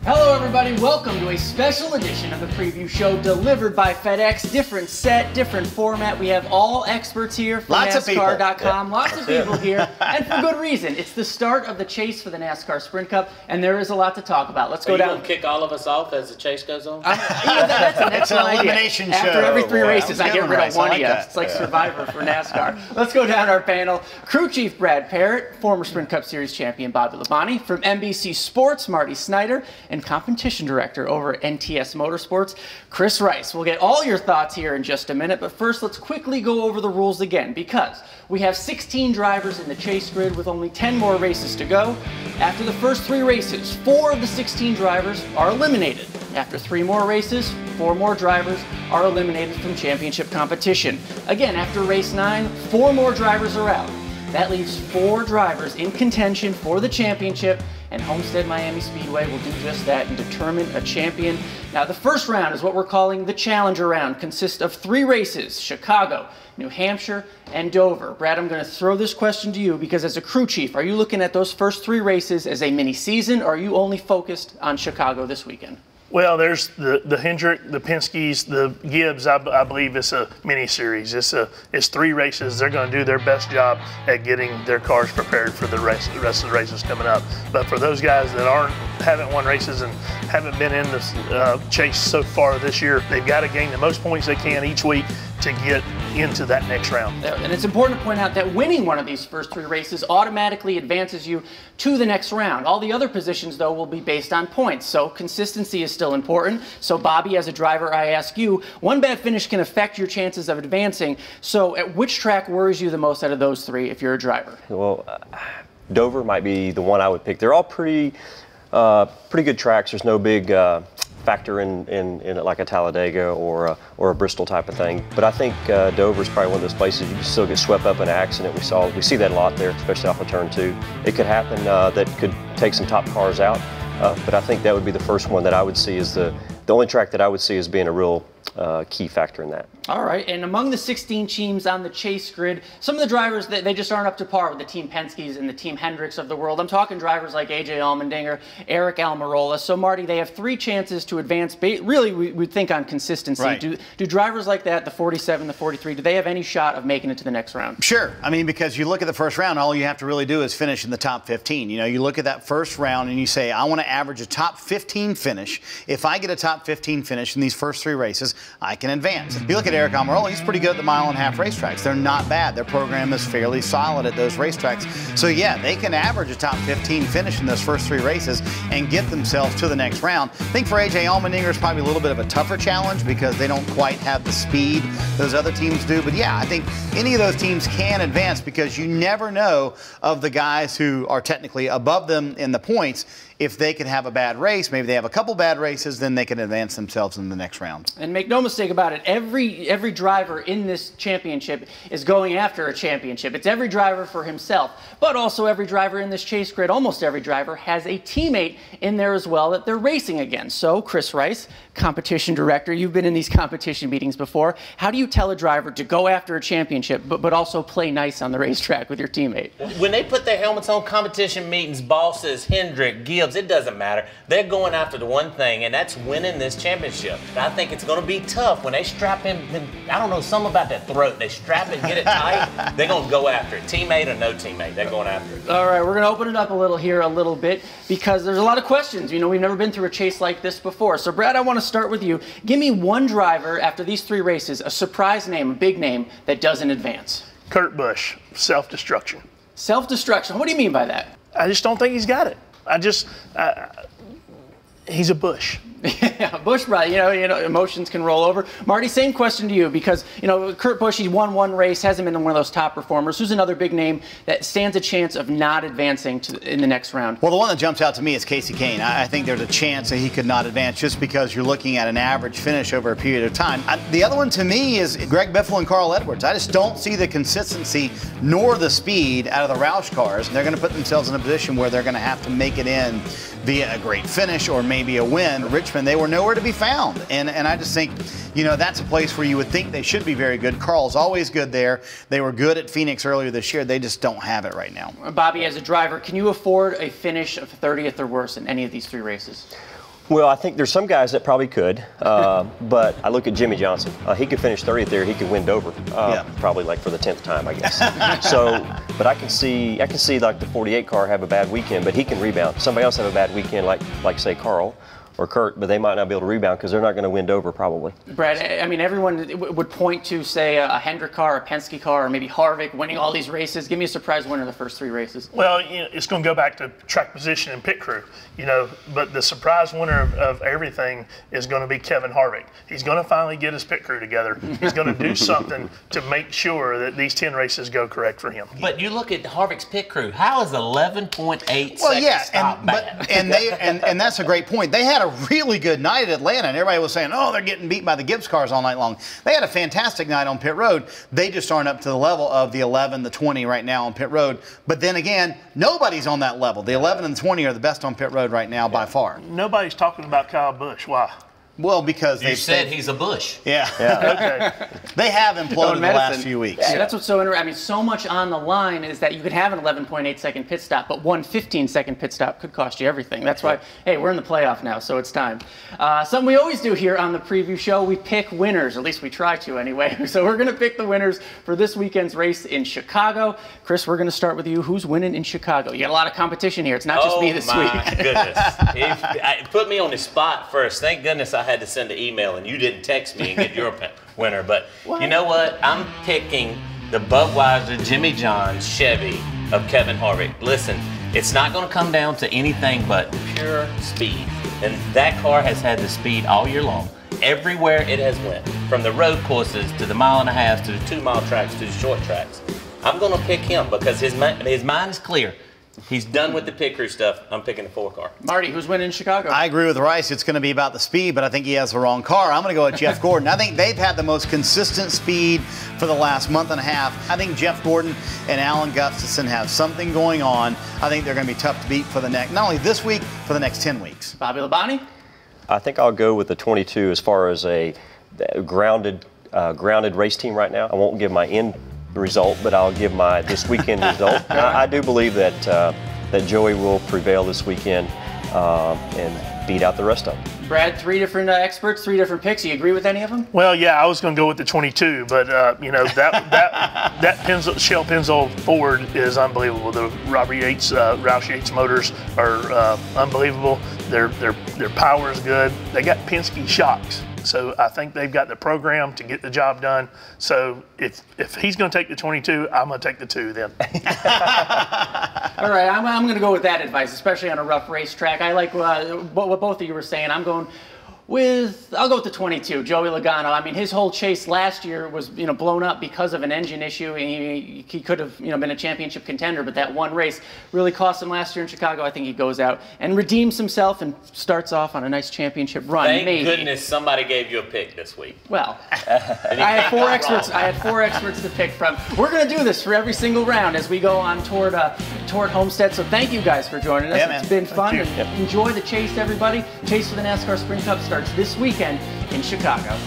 Hello everybody, welcome to a special edition of the Preview Show delivered by FedEx. Different set, different format. We have all experts here from NASCAR.com. Lots of people here, and for good reason. It's the start of the chase for the NASCAR Sprint Cup, and there is a lot to talk about. Let's go down. Are you going to kick all of us off as the chase goes on? That's an excellent elimination idea. show. After every three races, I get rid of one of you. That. It's like Survivor for NASCAR. Let's go down our panel. Crew Chief Brad Parrott, former Sprint Cup Series champion Bobby Labonte, from NBC Sports, Marty Snider, and competition director over at NTS Motorsports, Chris Rice. We'll get all your thoughts here in just a minute, but first let's quickly go over the rules again, because we have 16 drivers in the chase grid with only 10 more races to go. After the first 3 races, 4 of the 16 drivers are eliminated. After 3 more races, 4 more drivers are eliminated from championship competition. Again, after race 9, 4 more drivers are out. That leaves 4 drivers in contention for the championship, and Homestead Miami Speedway will do just that and determine a champion. Now, the first round is what we're calling the Challenger Round. Consists of 3 races: Chicago, New Hampshire, and Dover. Brad, I'm going to throw this question to you because as a crew chief, are you looking at those first 3 races as a mini-season, or are you only focused on Chicago this weekend? Well, there's the Hendrick, the Penske's, the Gibbs. I believe it's a mini series. It's 3 races. They're going to do their best job at getting their cars prepared for the rest of the races coming up. But for those guys that haven't won races and haven't been in the chase so far this year, they've got to gain the most points they can each week to get into that next round. And it's important to point out that winning one of these first 3 races automatically advances you to the next round. All the other positions, though, will be based on points, so consistency is still important. So, Bobby, as a driver, I ask you, one bad finish can affect your chances of advancing. So, at which track worries you the most out of those 3 if you're a driver? Well, Dover might be the one I would pick. They're all pretty good tracks. There's no big factor in it like a Talladega or a Bristol type of thing. But I think Dover's probably one of those places you can still get swept up in an accident. We see that a lot there, especially off of turn 2. It could happen that could take some top cars out. But I think that would be the first one that I would see as the only track that I would see as being a real key factor in that. All right, and among the 16 teams on the chase grid, some of the drivers, they just aren't up to par with the Team Penske's and the Team Hendricks of the world. I'm talking drivers like A.J. Allmendinger, Eric Almirola. So, Marty, they have 3 chances to advance. Really, we think on consistency. Right. Do drivers like that, the 47, the 43, do they have any shot of making it to the next round? Sure. I mean, because you look at the first round, all you have to really do is finish in the top 15. You know, you look at that first round and you say, I want to average a top 15 finish. If I get a top 15 finish in these first 3 races, I can advance. If you look at Eric Almirola, he's pretty good at the 1.5 mile racetracks. They're not bad. Their program is fairly solid at those racetracks. So yeah, they can average a top 15 finish in those first 3 races and get themselves to the next round. I think for A.J. Allmendinger it's probably a little bit of a tougher challenge because they don't quite have the speed those other teams do. But yeah, I think any of those teams can advance because you never know of the guys who are technically above them in the points. If they could have a bad race, maybe they have a couple bad races, then they can advance themselves in the next round. And make no mistake about it, every driver in this championship is going after a championship. It's every driver for himself, but also every driver in this chase grid, almost every driver, has a teammate in there as well that they're racing against. So, Chris Rice, competition director, you've been in these competition meetings before. How do you tell a driver to go after a championship, but also play nice on the racetrack with your teammate? When they put their helmets on competition meetings, bosses, Hendrick, Gibbs, it doesn't matter. They're going after the one thing, and that's winning this championship. I think it's going to be tough when they strap him. I don't know, something about that throat. They strap it, get it tight. They're going to go after it. Teammate or no teammate, they're going after it. All right, we're going to open it up a little bit, because there's a lot of questions. You know, we've never been through a chase like this before. So, Brad, I want to start with you. Give me one driver after these 3 races, a surprise name, a big name, that doesn't advance. Kurt Busch, self-destruction. Self-destruction. What do you mean by that? I just don't think he's got it. He's a Busch. Yeah, Busch, brother, you know, emotions can roll over. Marty, same question to you, because, you know, Kurt Busch, he won 1 race, hasn't been one of those top performers. Who's another big name that stands a chance of not advancing in the next round? Well, the one that jumps out to me is Casey Kane. I think there's a chance that he could not advance just because you're looking at an average finish over a period of time. The other one to me is Greg Biffle and Carl Edwards. I just don't see the consistency nor the speed out of the Roush cars. They're going to put themselves in a position where they're going to have to make it in via a great finish or maybe a win. Richmond, they were nowhere to be found. And I just think, you know, that's a place where you would think they should be very good. Carl's always good there. They were good at Phoenix earlier this year. They just don't have it right now. Bobby, as a driver, can you afford a finish of 30th or worse in any of these 3 races? Well, I think there's some guys that probably could, but I look at Jimmy Johnson. He could finish 30th there. He could win Dover, probably like for the 10th time, I guess. So, but I can see like the 48 car have a bad weekend, but he can rebound. Somebody else have a bad weekend, like say Carl or Kurt, but they might not be able to rebound because they're not going to win Dover probably. Brad, I mean, everyone would point to, say, a Hendrick car, a Penske car, or maybe Harvick winning all these races. Give me a surprise winner of the first 3 races. Well, it's going to go back to track position and pit crew, but the surprise winner of everything is going to be Kevin Harvick. He's going to finally get his pit crew together. He's going to do something to make sure that these 10 races go correct for him. But you look at Harvick's pit crew. How is 11.8 seconds and that's a great point. They had a really good night at Atlanta, and everybody was saying, oh, they're getting beat by the Gibbs cars all night long. They had a fantastic night on pit road. They just aren't up to the level of the 11, the 20 right now on pit road. But then again, nobody's on that level. The 11 and the 20 are the best on pit road right now by far. Nobody's talking about Kyle Busch. Why? Well, because you said he's a Bush. Yeah. Okay. They have imploded the last few weeks. Yeah, that's what's so interesting. I mean, so much on the line is that you could have an 11.8 second pit stop, but one 15-second pit stop could cost you everything. That's why, hey, we're in the playoff now, so it's time. Something we always do here on the preview show, we pick winners. At least we try to anyway. So we're going to pick the winners for this weekend's race in Chicago. Chris, we're going to start with you. Who's winning in Chicago? You got a lot of competition here. It's not just me this week. Oh, my goodness. Put me on the spot first. Thank goodness I had to send an email and you didn't text me and get your winner. But you know what? I'm picking the Budweiser Jimmy John's Chevy of Kevin Harvick. Listen, it's not going to come down to anything but pure speed. And that car has had the speed all year long. Everywhere it has went, from the road courses to the 1.5 miles to the 2-mile tracks to the short tracks. I'm going to pick him because his mind is clear. He's done with the pit crew stuff. I'm picking the 4 car. Marty, who's winning in Chicago? I agree with Rice. It's going to be about the speed, but I think he has the wrong car. I'm going to go with Jeff Gordon. I think they've had the most consistent speed for the last month and a half. I think Jeff Gordon and Alan Gustafson have something going on. I think they're going to be tough to beat for the next, not only this week, for the next 10 weeks. Bobby Labonte? I think I'll go with the 22 as far as a grounded race team right now. I won't give my end result, but I'll give my this weekend result. I do believe that that Joey will prevail this weekend and beat out the rest of them. Brad, 3 different experts, 3 different picks. You agree with any of them? Well, yeah, I was going to go with the 22, but that Shell Pennzoil Ford is unbelievable. The Roush Yates motors are unbelievable. Their power is good. They got Penske shocks. So I think they've got the program to get the job done. So if he's going to take the 22, I'm going to take the 2 then. All right, I'm going to go with that advice, especially on a rough racetrack. I like what both of you were saying. I'll go with the 22, Joey Logano. I mean, his whole chase last year was blown up because of an engine issue. He could have been a championship contender, but that one race really cost him last year in Chicago. I think he goes out and redeems himself and starts off on a nice championship run. Thank goodness somebody gave you a pick this week. Well, I had 4 experts. I had 4 experts to pick from. We're going to do this for every single round as we go on toward Homestead. So thank you guys for joining us. Yeah, it's been fun. And enjoy the chase, everybody. Chase for the NASCAR Sprint Cup starts this weekend in Chicago.